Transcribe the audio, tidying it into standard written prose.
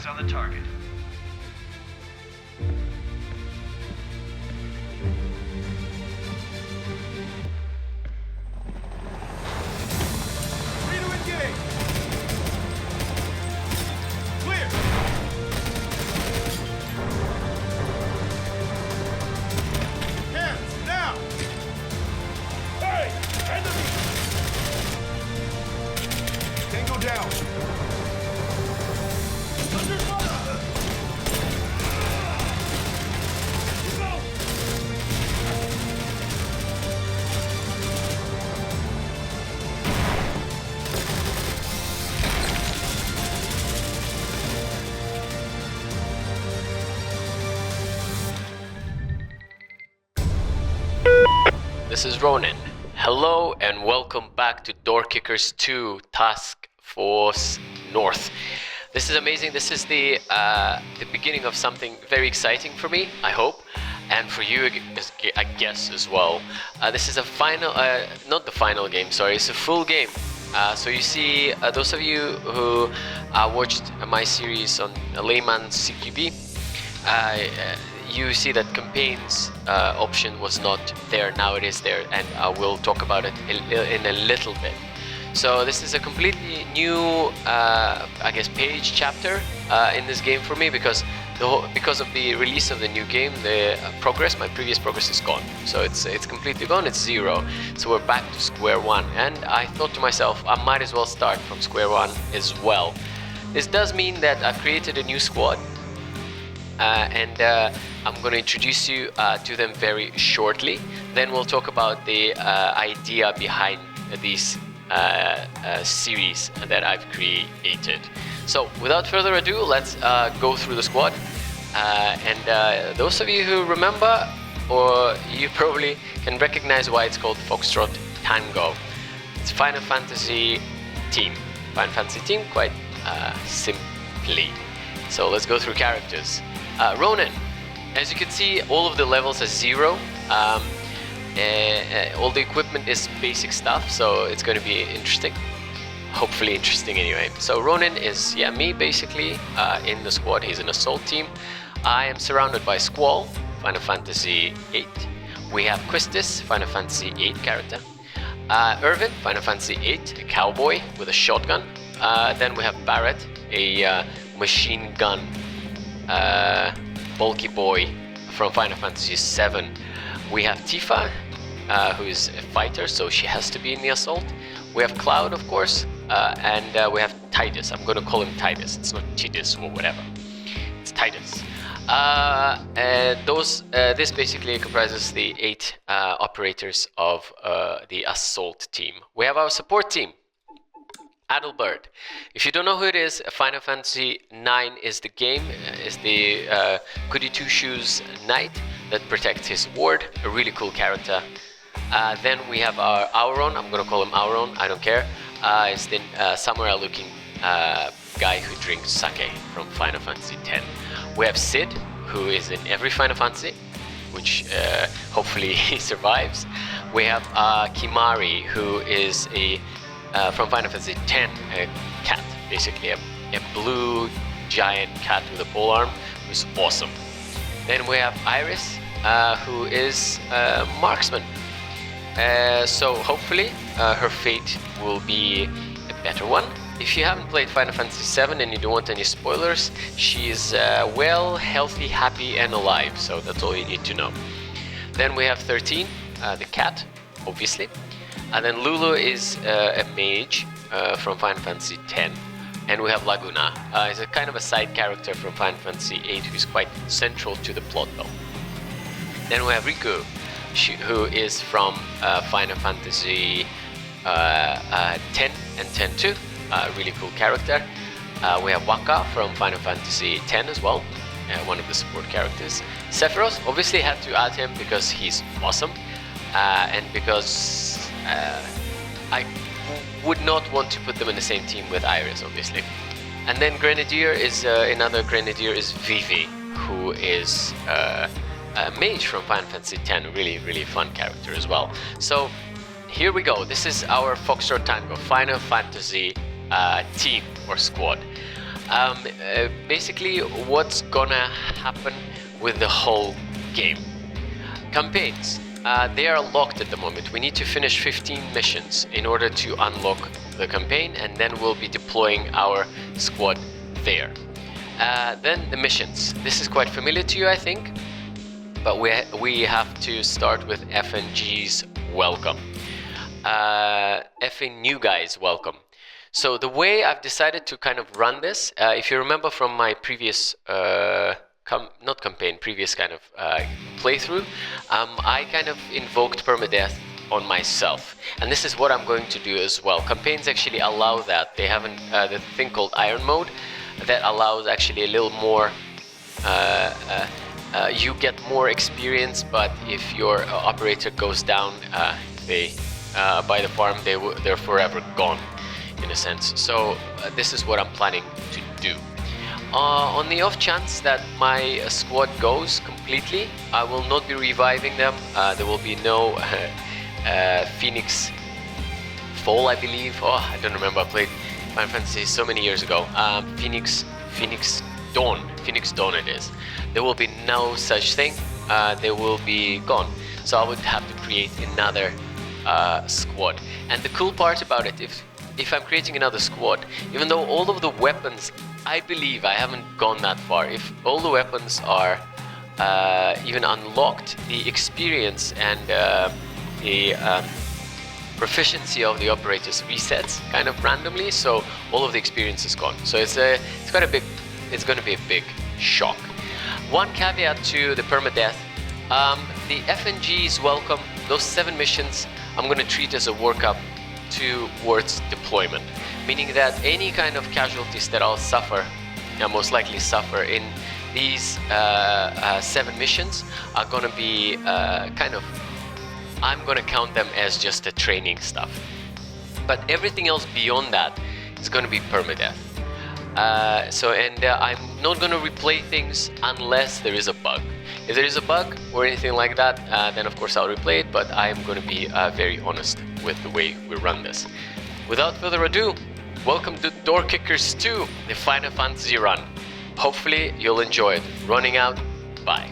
eyes on the target. Free to engage! Clear! Hands, now! Hey! Enemy! Tango down! Under fire! This is Ronin. Hello and welcome back to Door Kickers 2 Task Force North. This is amazing. This is the beginning of something very exciting for me, I hope, and for you, I guess, as well. This is a final, not the final game, sorry, it's a full game. So you see, those of you who watched my series on Layman CQB, you see that campaigns option was not there. Now it is there, and I will talk about it in a little bit. So this is a completely new, I guess, page chapter in this game for me, because of the release of the new game, the my previous progress is gone. So it's completely gone. It's zero. So we're back to square one, and I thought to myself, I might as well start from square one as well. This does mean that I've created a new squad. And I'm going to introduce you to them very shortly. Then we'll talk about the idea behind this series that I've created. So without further ado, let's go through the squad. And those of you who remember, or you probably can recognize why it's called Foxtrot Tango. It's Final Fantasy team. Final Fantasy team, quite simply. So let's go through characters. Ronin, as you can see, all of the levels are zero. All the equipment is basic stuff, so it's going to be interesting. Hopefully interesting anyway. So Ronin is, me basically, in the squad. He's an assault team. I am surrounded by Squall, Final Fantasy 8. We have Quistis, Final Fantasy 8 character. Irvin, Final Fantasy 8, a cowboy with a shotgun. Then we have Barrett, a machine gun bulky boy from Final Fantasy 7. We have Tifa, who is a fighter, so she has to be in the assault. We have Cloud, of course, and we have Titus. I'm going to call him Titus. It's not Titus or whatever. It's Titus. This basically comprises the 8 operators of the assault team. We have our support team. Adelbert. If you don't know who it is, Final Fantasy 9 is the game, is the goody two-shoes knight that protects his ward, a really cool character. Then we have our Auron, I'm gonna call him Auron, I don't care. It's the samurai-looking guy who drinks sake from Final Fantasy 10. We have Sid, who is in every Final Fantasy, which hopefully he survives. We have Kimari, who is from Final Fantasy X, a cat, basically a blue giant cat with a polearm, who's awesome. Then we have Iris, who is a marksman. So hopefully her fate will be a better one. If you haven't played Final Fantasy VII and you don't want any spoilers, she is well, healthy, happy, and alive. So that's all you need to know. Then we have 13, the cat, obviously. And then Lulu is a mage from Final Fantasy X. And we have Laguna. He's a kind of a side character from Final Fantasy VIII who's quite central to the plot though. Then we have Riku, who is from Final Fantasy X and X-2. Really cool character. We have Wakka from Final Fantasy X as well. One of the support characters. Sephiroth, obviously had to add him because he's awesome. And because I would not want to put them in the same team with Iris, obviously. And then Grenadier is another Grenadier is Vivi, who is a mage from Final Fantasy X, really fun character as well. So here we go. This is our Foxtrot Tango Final Fantasy team or squad. Basically, what's gonna happen with the whole game? Campaigns. They are locked at the moment. We need to finish 15 missions in order to unlock the campaign, and then we'll be deploying our squad there. Then the missions. This is quite familiar to you, I think, but we have to start with FNG's welcome. Effing new guys welcome. So the way I've decided to kind of run this, if you remember from my previous previous kind of playthrough, I kind of invoked permadeath on myself, and this is what I'm going to do as well. Campaigns actually allow that. They have the thing called Iron Mode that allows actually a little more. You get more experience, but if your operator goes down, by the farm, they're forever gone, in a sense. So this is what I'm planning to do. On the off chance that my squad goes completely, I will not be reviving them. There will be no Phoenix Fall, I believe. Oh, I don't remember. I played Final Fantasy so many years ago. Phoenix Dawn it is. There will be no such thing. They will be gone. So I would have to create another squad. And the cool part about it, if I'm creating another squad, even though all of the weapons, I believe I haven't gone that far. If all the weapons are even unlocked, the experience and the proficiency of the operators resets kind of randomly, so all of the experience is gone. So it's going to be a big shock. One caveat to the permadeath: the FNGs welcome. Those 7 missions I'm going to treat as a workup towards deployment, meaning that any kind of casualties that I'll suffer, most likely suffer in these 7 missions, are going to be I'm going to count them as just the training stuff. But everything else beyond that is going to be permadeath. I'm not going to replay things unless there is a bug. If there is a bug or anything like that, then of course I'll replay it, but I am going to be very honest with the way we run this. Without further ado, welcome to Door Kickers 2, the Final Fantasy run. Hopefully you'll enjoy it. Running out, bye.